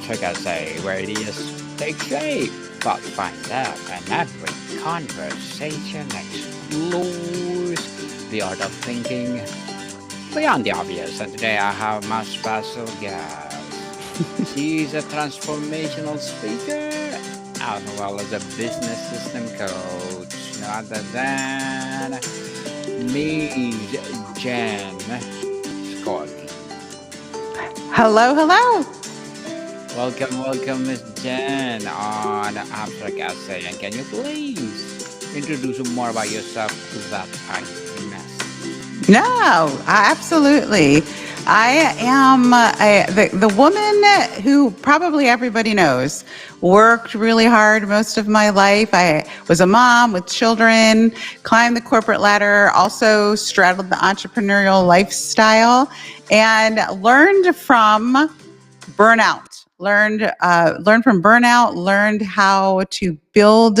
Like I say, where ideas take shape, thoughts find out, and every conversation explores the art of thinking beyond the obvious. And today I have my special guest. She's a transformational speaker as well as a business system coach, no other than Ms. Jen Skory. Hello, hello. Welcome, Miss Jen on Abstract Essay. And can you please introduce more about yourself to that kindness? No, absolutely. I am the woman who probably everybody knows. Worked really hard most of my life. I was a mom with children, climbed the corporate ladder, also straddled the entrepreneurial lifestyle, and learned from burnout. Learned from burnout. Learned how to build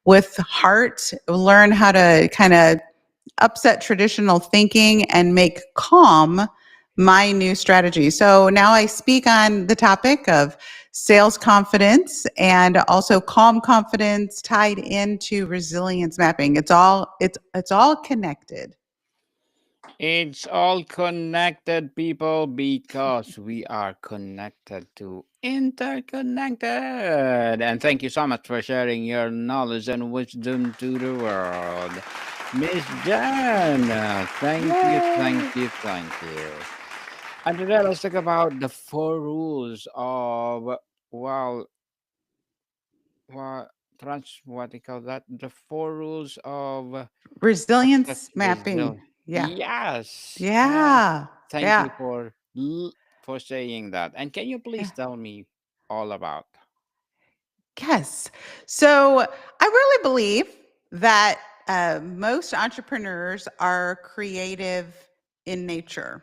with heart. Learn how to kind of upset traditional thinking and make calm my new strategy. So now I speak on the topic of sales confidence and also calm confidence tied into resilience mapping. It's all connected. It's all connected, people, because we are connected to interconnected. And thank you so much for sharing your knowledge and wisdom to the world. Miss Jan, Yay! thank you. And today let's talk about the four rules of, well, what, what do you call that? The four rules of Resilience success mapping. resilience. Yeah. Yes. Yeah. Thank Yeah. you for saying that. And can you Yeah. please tell me all about? Yes. So I really believe that most entrepreneurs are creative in nature.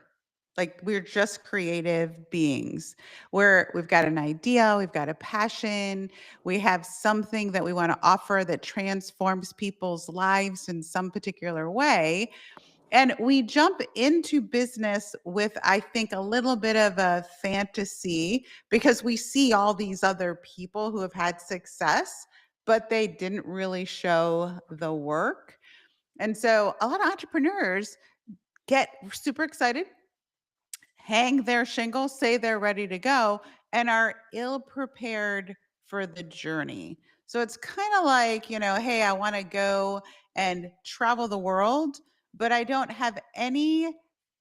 Like we're just creative beings. We've got an idea, we've got a passion, we have something that we want to offer that transforms people's lives in some particular way. And we jump into business with, I think, a little bit of a fantasy because we see all these other people who have had success, but they didn't really show the work. And so a lot of entrepreneurs get super excited, hang their shingles, say they're ready to go, and are ill prepared for the journey. So it's kind of like, hey, I want to go and travel the world, but I don't have any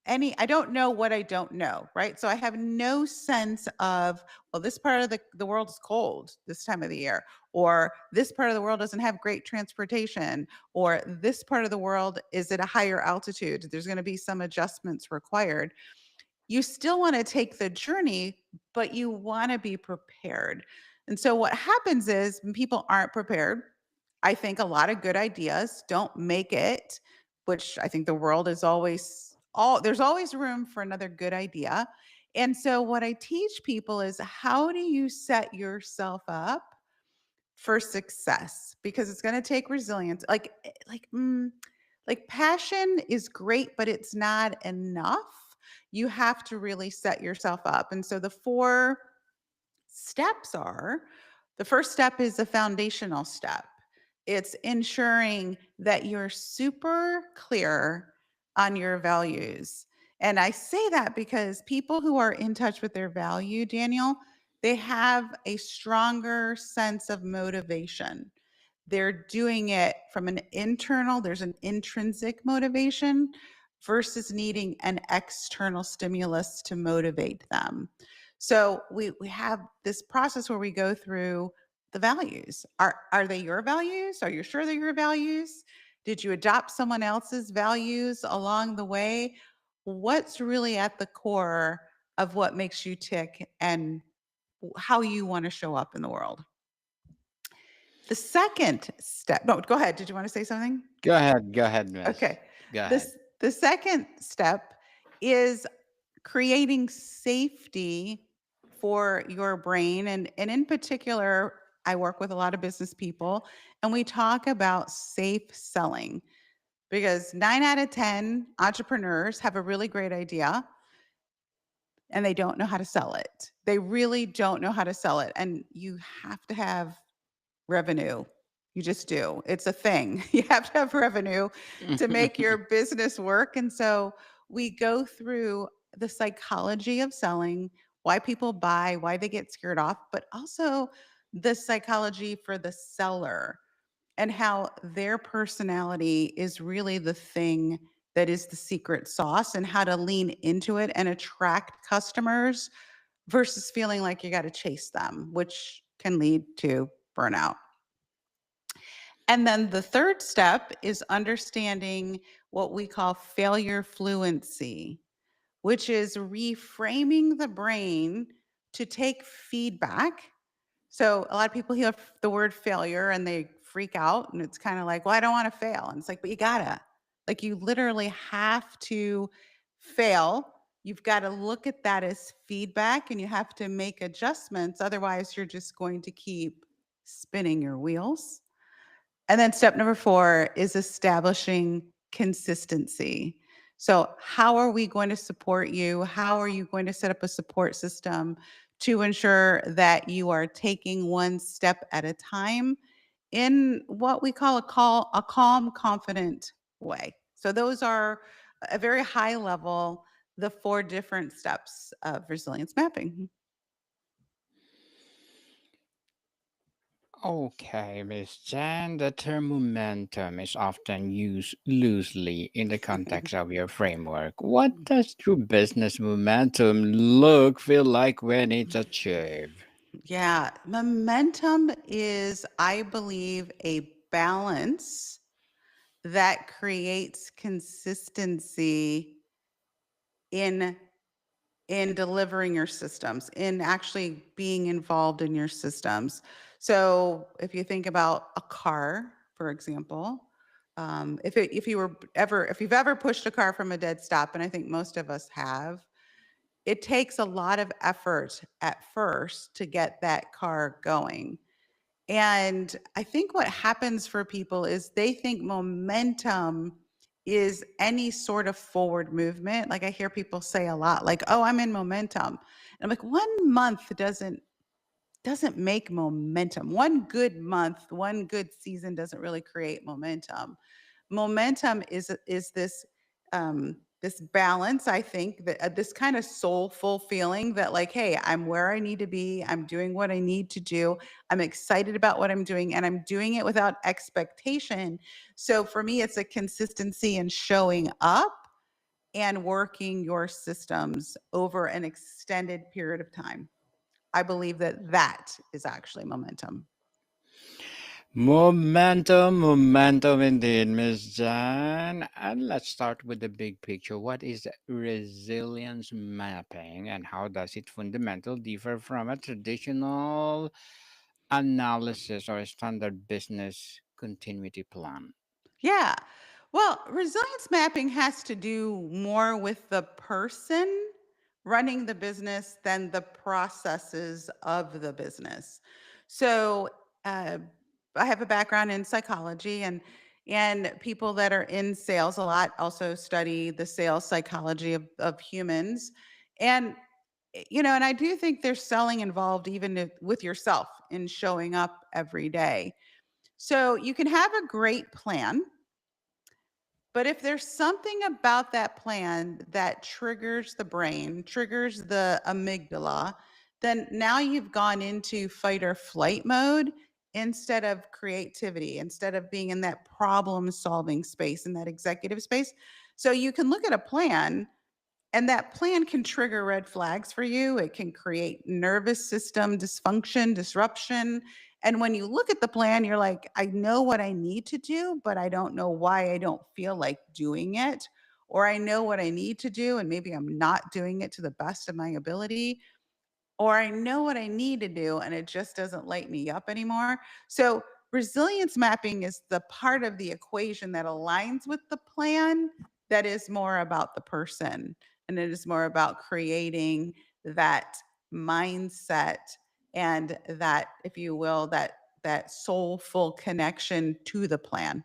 I don't know what I don't know, right? So I have no sense of, well, this part of the world is cold this time of the year, or this part of the world doesn't have great transportation, or this part of the world is at a higher altitude. There's going to be some adjustments required. You still want to take the journey, but you want to be prepared. And so what happens is when people aren't prepared, I think a lot of good ideas don't make it, which I think the world is always all there's always room for another good idea. And so what I teach people is how do you set yourself up for success, because it's going to take resilience. Like passion is great, but it's not enough. You have to really set yourself up. And so the four steps are, the first step is a foundational step. It's ensuring that you're super clear on your values. And I say that because people who are in touch with their value, Daniel, they have a stronger sense of motivation. They're doing it from an internal, there's an intrinsic motivation versus needing an external stimulus to motivate them. So we have this process where we go through the values. Are they your values? Are you sure they're your values? Did you adopt someone else's values along the way? What's really at the core of what makes you tick and how you want to show up in the world? The second step, no, go ahead. Did you want to say something? Go ahead, Okay. miss. Go ahead. The second step is creating safety for your brain. And in particular, I work with a lot of business people, and we talk about safe selling because 9 out of 10 entrepreneurs have a really great idea and they don't know how to sell it. They really don't know how to sell it. And you have to have revenue. You just do. It's a thing. You have to have revenue to make your business work. And so we go through the psychology of selling, why people buy, why they get scared off, but also the psychology for the seller and how their personality is really the thing that is the secret sauce and how to lean into it and attract customers versus feeling like you got to chase them, which can lead to burnout. And then the third step is understanding what we call failure fluency, which is reframing the brain to take feedback. So a lot of people hear the word failure and they freak out, and it's kind of like, well, I don't want to fail. And it's like, but you gotta, like, you literally have to fail. You've got to look at that as feedback and you have to make adjustments. Otherwise, you're just going to keep spinning your wheels. And then step number 4 is establishing consistency. So, how are we going to support you? How are you going to set up a support system to ensure that you are taking one step at a time in what we call a calm, confident way? So, those are a very high level, the 4 different steps of resilience mapping. Okay, Miss Jan, the term momentum is often used loosely in the context of your framework. What does true business momentum feel like when it's achieved? Yeah, momentum is, I believe, a balance that creates consistency in delivering your systems, in actually being involved in your systems. So if you think about a car, for example, if you've ever pushed a car from a dead stop, and I think most of us have, it takes a lot of effort at first to get that car going. And I think what happens for people is they think momentum is any sort of forward movement. Like I hear people say a lot, like, oh, I'm in momentum. And I'm like, 1 month doesn't make momentum. One good month, one good season doesn't really create momentum. Momentum is this balance, I think, that this kind of soulful feeling that, like, hey, I'm where I need to be, I'm doing what I need to do, I'm excited about what I'm doing, and I'm doing it without expectation. So for me, it's a consistency in showing up and working your systems over an extended period of time. I believe that that is actually momentum. Momentum indeed, Miss Jan. And let's start with the big picture. What is resilience mapping and how does it fundamentally differ from a traditional analysis or a standard business continuity plan? Yeah. Well, resilience mapping has to do more with the person running the business than the processes of the business. So, uh, I have a background in psychology, and people that are in sales a lot also study the sales psychology of humans. And and I do think there's selling involved even with yourself in showing up every day. So, you can have a great plan, but if there's something about that plan that triggers the brain, triggers the amygdala, then now you've gone into fight or flight mode instead of creativity, instead of being in that problem solving space, in that executive space. So you can look at a plan and that plan can trigger red flags for you. It can create nervous system dysfunction, disruption. And when you look at the plan, you're like, I know what I need to do, but I don't know why I don't feel like doing it. Or I know what I need to do, and maybe I'm not doing it to the best of my ability, or I know what I need to do and it just doesn't light me up anymore. So, resilience mapping is the part of the equation that aligns with the plan that is more about the person, and it is more about creating that mindset and that, if you will, that soulful connection to the plan.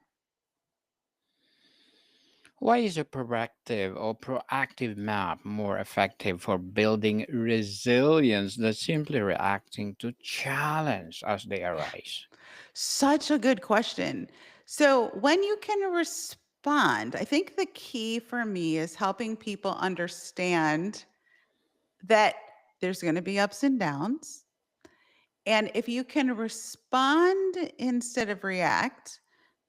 Why is a proactive map more effective for building resilience than simply reacting to challenge as they arise? Such a good question. So, when you can respond, I think the key for me is helping people understand that there's going to be ups and downs. And if you can respond instead of react,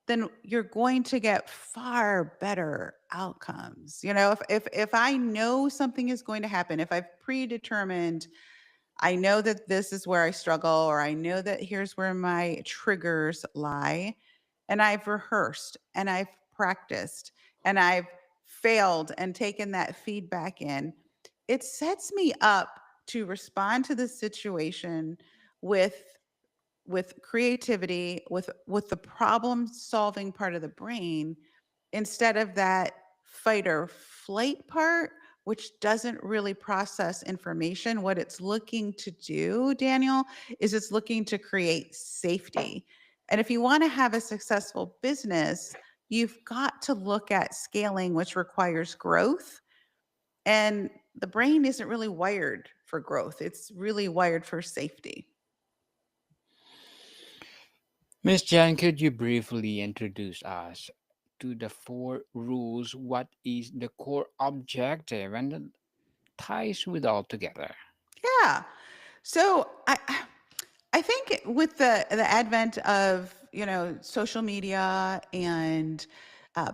then you're going to get far better outcomes. If I know something is going to happen, if I've predetermined, I know that this is where I struggle, or I know that here's where my triggers lie, and I've rehearsed and I've practiced and I've failed and taken that feedback in, it sets me up to respond to the situation with creativity, with the problem solving part of the brain, instead of that fight or flight part, which doesn't really process information. What it's looking to do, Daniel, is it's looking to create safety. And if you want to have a successful business, you've got to look at scaling, which requires growth. And the brain isn't really wired for growth, it's really wired for safety. Miss Jan, could you briefly introduce us to the four rules? What is the core objective and the ties with all together? Yeah. So I think with the advent of social media and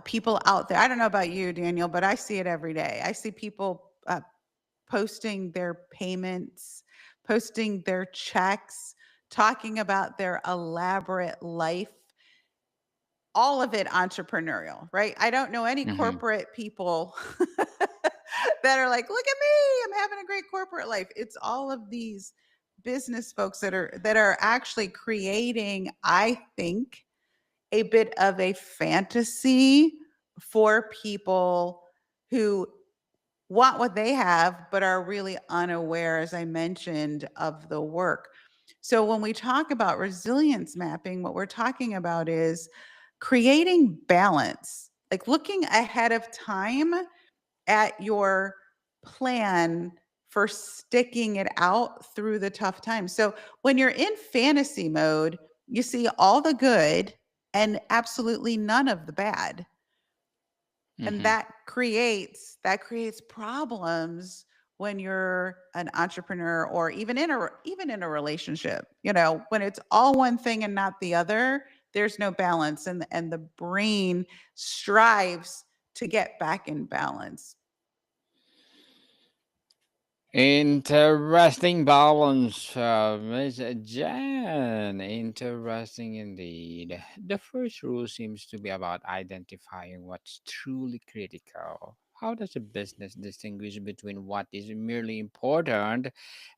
people out there, I don't know about you, Daniel, but I see it every day. I see people posting their payments, posting their checks, talking about their elaborate life, all of it entrepreneurial, right? I don't know any Hmm. corporate people that are like, "Look at me, I'm having a great corporate life." It's all of these business folks that are actually creating, I think, a bit of a fantasy for people who want what they have, but are really unaware, as I mentioned, of the work. So when we talk about resilience mapping, what we're talking about is creating balance, like looking ahead of time at your plan for sticking it out through the tough times. So when you're in fantasy mode, you see all the good and absolutely none of the bad, and Hmm. that creates problems when you're an entrepreneur, or even in a relationship. When it's all one thing and not the other, there's no balance, and the brain strives to get back in balance. Interesting balance, Miss Jan. Interesting indeed. The first rule seems to be about identifying what's truly critical. How does a business distinguish between what is merely important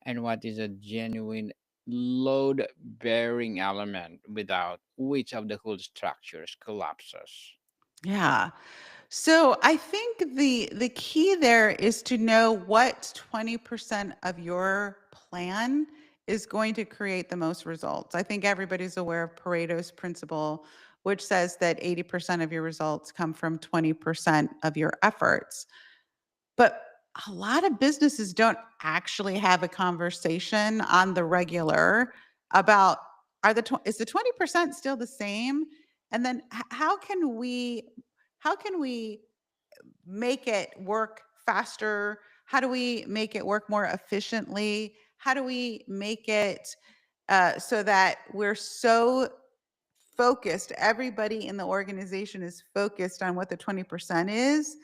and what is a genuine load bearing element without which of the whole structures collapses? Yeah. So I think the key there is to know what 20% of your plan is going to create the most results. I think everybody's aware of Pareto's principle, which says that 80% of your results come from 20% of your efforts. But a lot of businesses don't actually have a conversation on the regular about, is the 20% still the same? And then how can we make it work faster? How do we make it work more efficiently? How do we make it so that we're so focused, everybody in the organization is focused on what the 20% is,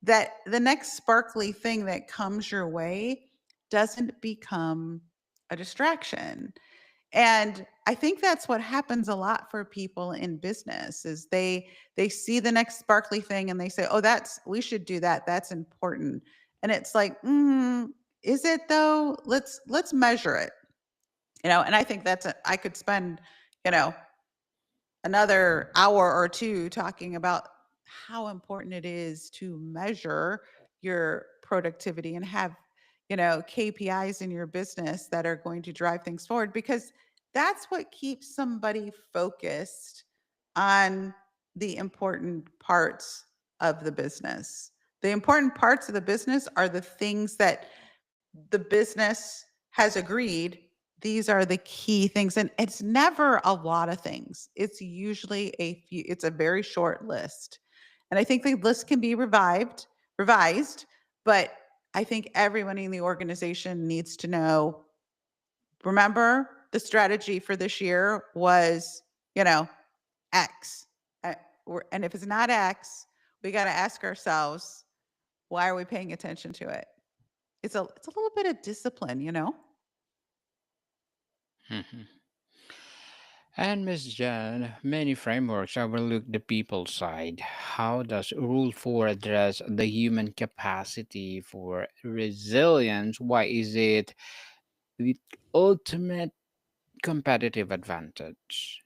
that the next sparkly thing that comes your way doesn't become a distraction. And I think that's what happens a lot for people in business is they see the next sparkly thing and they say, "Oh, that's we should do that. That's important." And it's like, is it though? Let's measure it. And I think I could spend, you know, another hour or two talking about how important it is to measure your productivity and have, KPIs in your business that are going to drive things forward, because that's what keeps somebody focused on the important parts. of the business. The important parts of the business are the things that the business has agreed. These are the key things. And it's never a lot of things. It's usually it's a very short list. And I think the list can be revised, but I think everyone in the organization needs to know, remember, the strategy for this year was, X. And if it's not X, we got to ask ourselves, why are we paying attention to it? It's a little bit of discipline. Mhm. And Miss Jan, many frameworks overlook the people side. How does Rule 4 address the human capacity for resilience? Why is it the ultimate competitive advantage?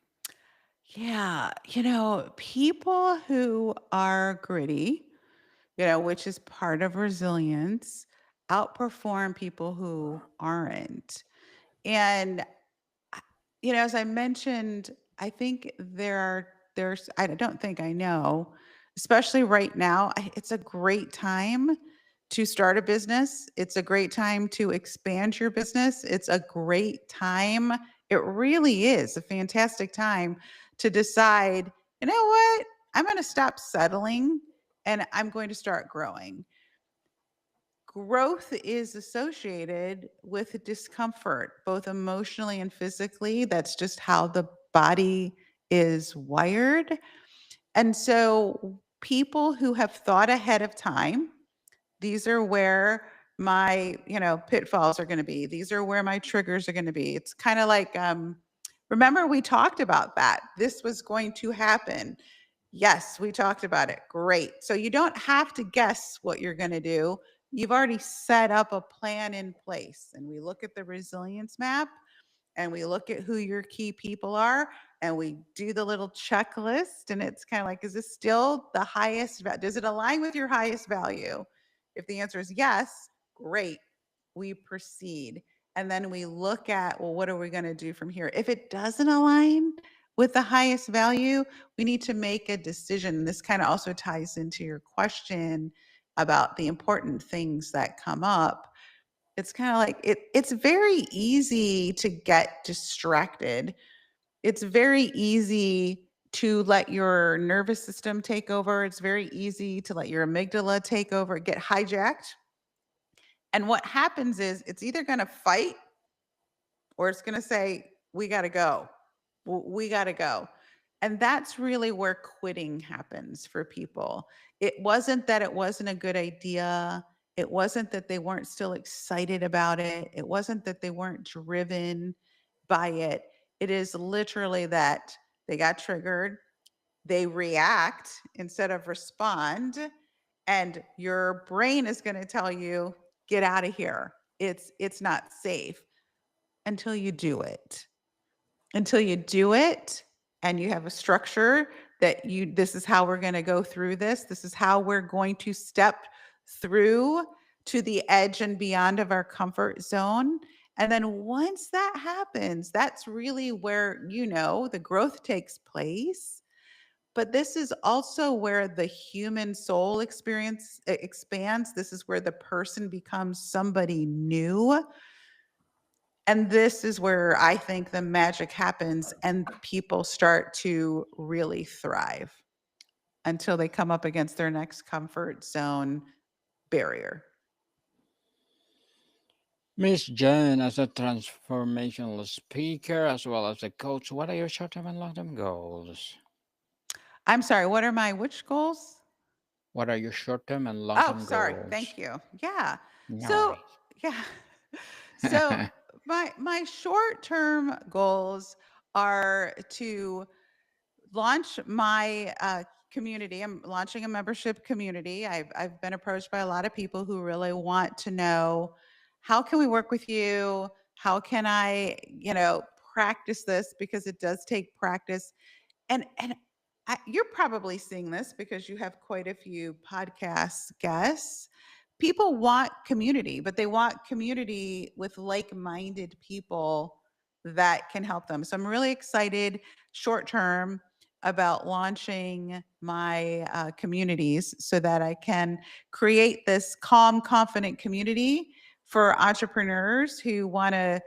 Yeah, people who are gritty, which is part of resilience, outperform people who aren't. And as I mentioned, I think I don't think I know, especially right now, it's a great time to start a business. It's a great time to expand your business. It's a great time. It really is a fantastic time to decide, you know what? I'm going to stop settling and I'm going to start growing. Growth is associated with discomfort, both emotionally and physically. That's just how the body is wired. And so, people who have thought ahead of time, these are where my, pitfalls are going to be. These are where my triggers are going to be. It's kind of like, remember we talked about that. This was going to happen. Yes, we talked about it. Great. So you don't have to guess what you're going to do. You've already set up a plan in place. And we look at the resilience map and we look at who your key people are and we do the little checklist, and it's kind of like, is this still the highest does it align with your highest value? If the answer is yes, great, we proceed. And then we look at, well, what are we going to do from here? If it doesn't align with the highest value, we need to make a decision. This kind of also ties into your question about the important things that come up. It's kind of like it's very easy to get distracted. It's very easy to let your nervous system take over. It's very easy to let your amygdala take over, get hijacked. And what happens is it's either going to fight or it's going to say, we got to go. We got to go. And that's really where quitting happens for people. It wasn't that it wasn't a good idea. It wasn't that they weren't still excited about it. It wasn't that they weren't driven by it. It is literally that they got triggered, they react instead of respond, and your brain is going to tell you, get out of here. It's not safe until you do it. Until you do it and you have a structure that this is how we're going to go through this. This is how we're going to step through to the edge and beyond of our comfort zone. And then once that happens, that's really where, the growth takes place. But this is also where the human soul experience expands. This is where the person becomes somebody new. And this is where I think the magic happens and people start to really thrive until they come up against their next comfort zone barrier. Miss Jan, as a transformational speaker as well as a coach, what are your short term and long term goals? I'm sorry, what are my which goals? What are your short term and long Oh, term sorry. goals? Thank you. Yeah. No So, worries. yeah. So, my short-term goals are to launch my community. I'm launching a membership community. I've been approached by a lot of people who really want to know, how can we work with you? How can I, practice this, because it does take practice. And you're probably seeing this because you have quite a few podcast guests. People want community, but they want community with like-minded people that can help them. So I'm really excited short term about launching my communities so that I can create this calm, confident community for entrepreneurs who want to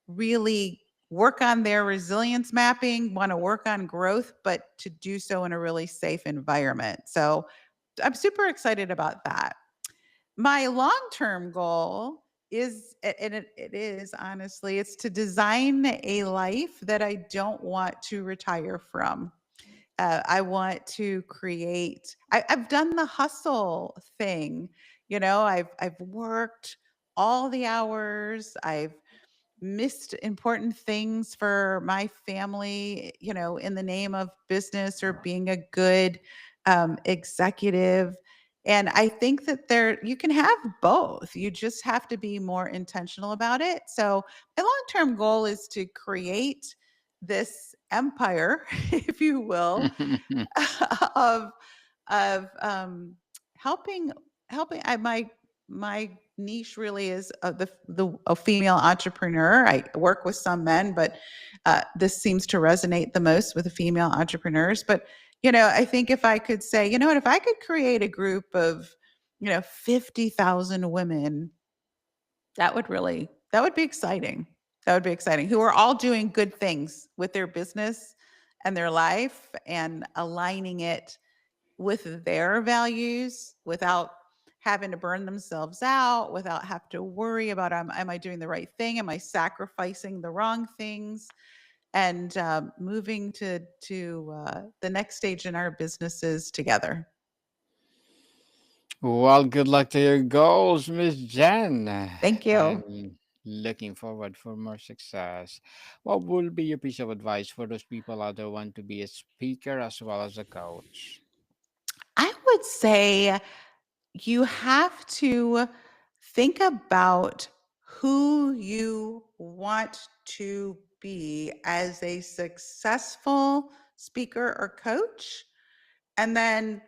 really work on their resilience mapping, want to work on growth, but to do so in a really safe environment. So I'm super excited about that. My long-term goal is, and it is honestly, it's to design a life that I don't want to retire from. I want to create. I've done the hustle thing. You know, I've worked all the hours. I've missed important things for my family, you know, in the name of business or being a good executive. And I think that you can have both. You just have to be more intentional about it. So, my long term goal is to create this empire, if you will, of of helping my niche really is the a female entrepreneur. I work with some men, but this seems to resonate the most with the female entrepreneurs. But you know, I think if I could say, you know what, if I could create a group of 50,000 women, that would be exciting. That would be exciting. Who are all doing good things with their business and their life and aligning it with their values without having to burn themselves out, without have to worry about am I doing the right thing? Am I sacrificing the wrong things? And moving to the next stage in our businesses together. Well, good luck to your goals, Miss Jen, Thank you. and looking forward for more success. What will be your piece of advice for those people out there who want to be a speaker as well as a coach? I would say you have to think about who you want to be as a successful speaker or coach, and then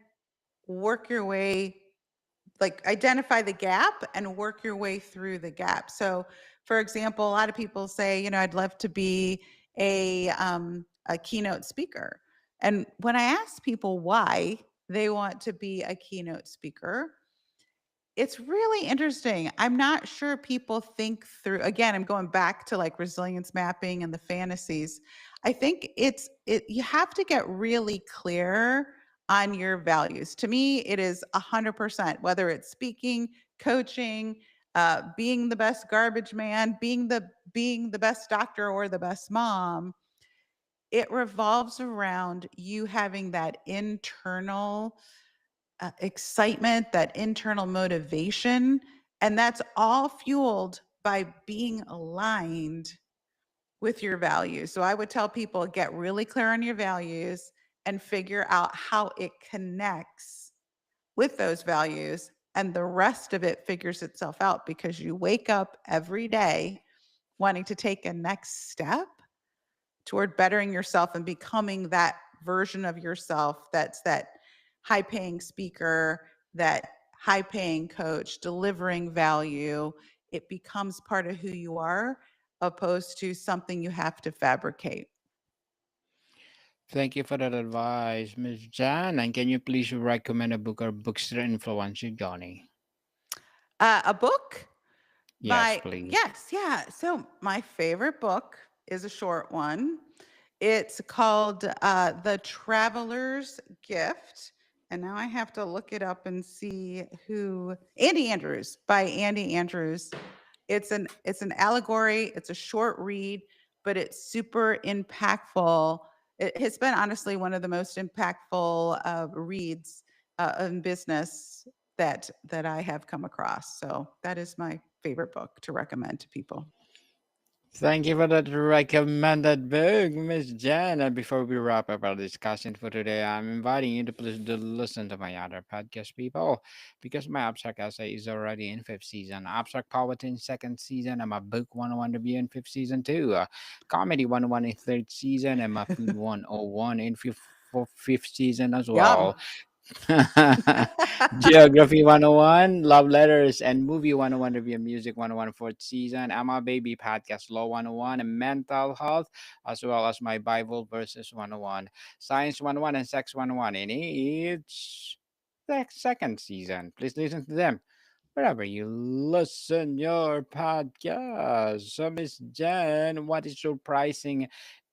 work your way, like identify the gap and work your way through the gap. So, for example, a lot of people say, you know, I'd love to be a keynote speaker. And when I ask people why they want to be a keynote speaker, it's really interesting. I'm not sure people think through, again, I'm going back to like resilience mapping and the fantasies. I think you have to get really clear on your values. To me, it is 100%, whether it's speaking, coaching, being the best garbage man, being the best doctor or the best mom. It revolves around you having that internal excitement, that internal motivation. And that's all fueled by being aligned with your values. So I would tell people get really clear on your values and figure out how it connects with those values. And the rest of it figures itself out because you wake up every day wanting to take a next step toward bettering yourself and becoming that version of yourself that's that high paying speaker, that high paying coach, delivering value. It becomes part of who you are opposed to something you have to fabricate. Thank you for that advice, Miss Jen. And can you please recommend a book or books that influence you, Johnny? A book? Yes, please. Yes, yeah. So my favorite book is a short one. It's called The Traveler's Gift. And now I have to look it up and see who Andy Andrews, by Andy Andrews. It's an allegory, it's a short read, but it's super impactful. It has been honestly one of the most impactful reads in business that I have come across. So that is my favorite book to recommend to people. Thank you for that recommended book, Miss Jen. And before we wrap up our discussion for today, I'm inviting you to please do listen to my other podcast, people, because my abstract essay is already in fifth season, abstract poetry in second season, and my book 101 review in fifth season too, comedy 101 in third season, and my food 101 in fifth season as Yum. well. Geography 101, Love Letters, and Movie 101 Review, Music 101 fourth season, I'm a Baby Podcast, Law 101, and Mental Health, as well as my Bible Verses 101, Science 101, and Sex 101 in each second season. Please listen to them wherever you listen your podcast. So, Miss Jen, what is surprising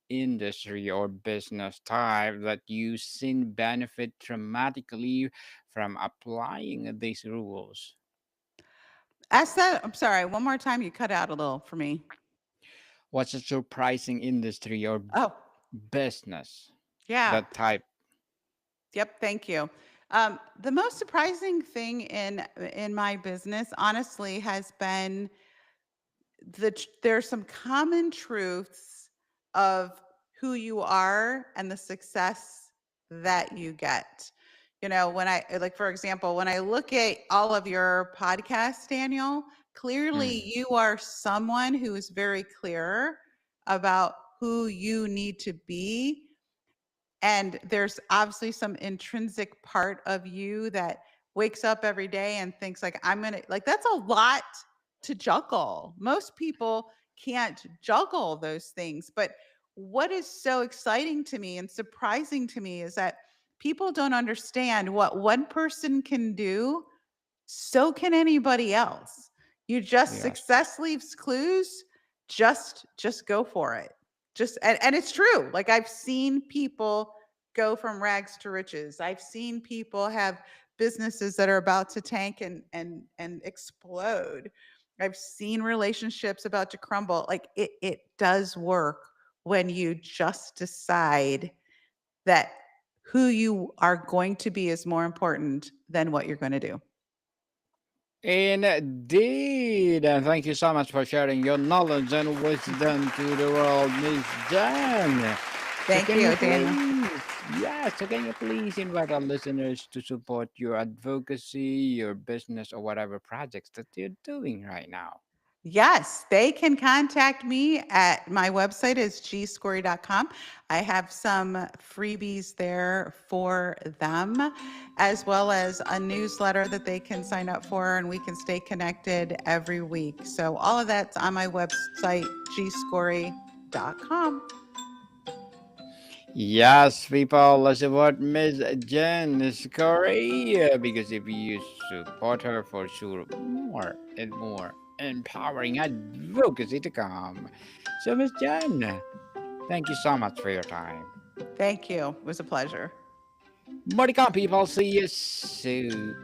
industry or business type that you seen benefit dramatically from applying these rules? Ask that. I'm sorry. One more time. You cut out a little for me. What's a surprising industry or Oh, business yeah. that type? Yep. Thank you. The most surprising thing in my business, honestly, has been there's some common truths of who you are and the success that you get. You know, when I like, for example, when I look at all of your podcasts, Daniel, clearly Mm, you are someone who is very clear about who you need to be, and there's obviously some intrinsic part of you that wakes up every day and thinks like, I'm gonna, like, that's a lot to juggle. Most people can't juggle those things. But what is so exciting to me and surprising to me is that people don't understand what one person can do, so can anybody else. You just, yes. success leaves clues. Just go for it. Just, and it's true. Like, I've seen people go from rags to riches. I've seen people have businesses that are about to tank and explode. I've seen relationships about to crumble. Like, it does work when you just decide that who you are going to be is more important than what you're going to do. Indeed. And thank you so much for sharing your knowledge and wisdom to the world, Miss Jen. So Thank can you you, Daniel. please, yeah, so can you please invite our listeners to support your advocacy, your business, or whatever projects that you're doing right now? Yes, they can contact me at my website is gskory.com. I have some freebies there for them, as well as a newsletter that they can sign up for, and we can stay connected every week. So all of that's on my website, gskory.com. Yes, people, let's support Miss Jen Skory because if you support her, for sure, more and more empowering advocacy to come. So, Miss Jen, thank you so much for your time. Thank you. It was a pleasure. More to come, people. See you soon.